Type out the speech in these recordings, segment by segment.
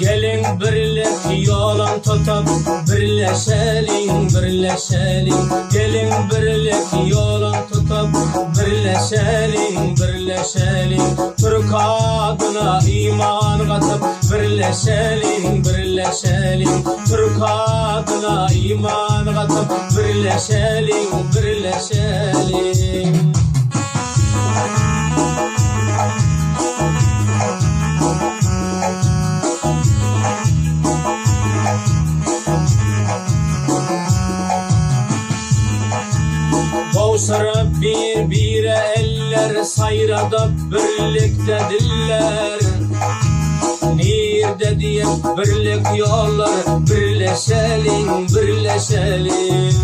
Gelin birlik yolun tutup birleşelim, birleşelim. Gelin birlik yolun tutup birleşelim, birleşelim. Türk adına iman katıp birleşelim, birleşelim. Türk adına iman katıp birleşelim, birleşelim. Boğsara birbire eller, sayrada birliktedirler. Nerede diye birlik yollar, birleşelim, birleşelim.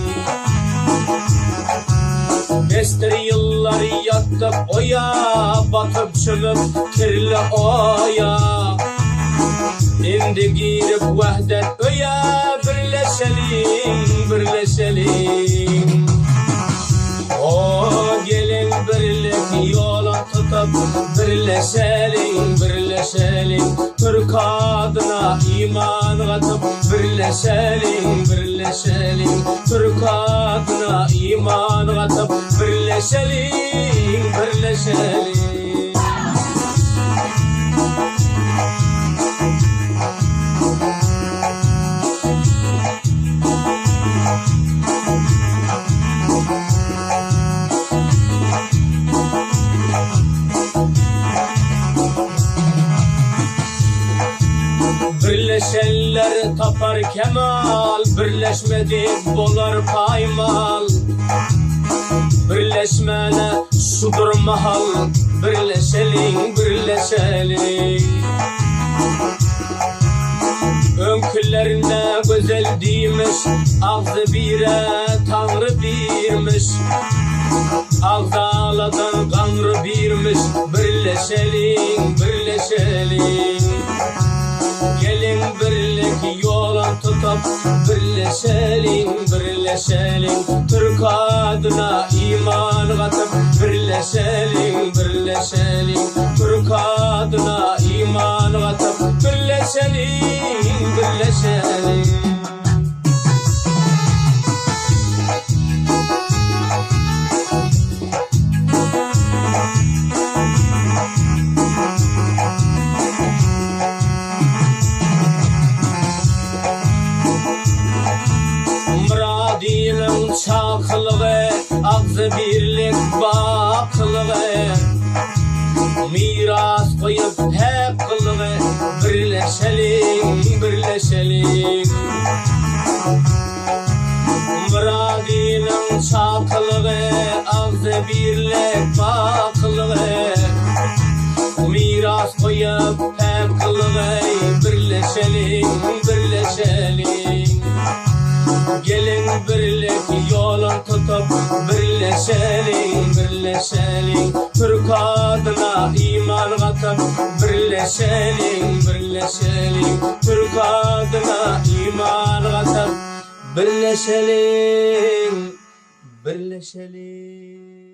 Estir yıllar yattık oya, batıp çömüp kirli oya. Şimdi girip vahdet oya, birleşelim, birleşelim. Gelin birlik yolun tutup birleşelim, birleşelim. Türk adına iman katıp birleşelim, birleşelim. Türk adına iman katıp birleşelim, birleşelim. Birleşenler tapar kemal, birleşmedik bolar paymal. Birleşmene şudur mahal, birleşelim, birleşelim. Önküllerine güzel değilmiş, ağzı bire tanrı birmiş. Ağzaladan kanrı birmiş, birleşelim, birleşelim. Gelin birlik yolun tutup birleşelim, birleşelim. Türk adına iman katıp birleşelim, birleşelim. Türk adına iman katıp birleşelim, birleşelim. Muradinin çaklığı, ağzı birlik baklığı. Miras koyup hakkılığı, birleşelim, birleşelim. Muradinin çaklığı, ağzı birlik baklığı. Miras koyup hakkılığı, birleşelim, birleşelim. Gelin birlik yolun tutup birleşelim, birleşelim. Türk adına iman katıp birleşelim, birleşelim. Türk adına iman katıp birleşelim, birleşelim.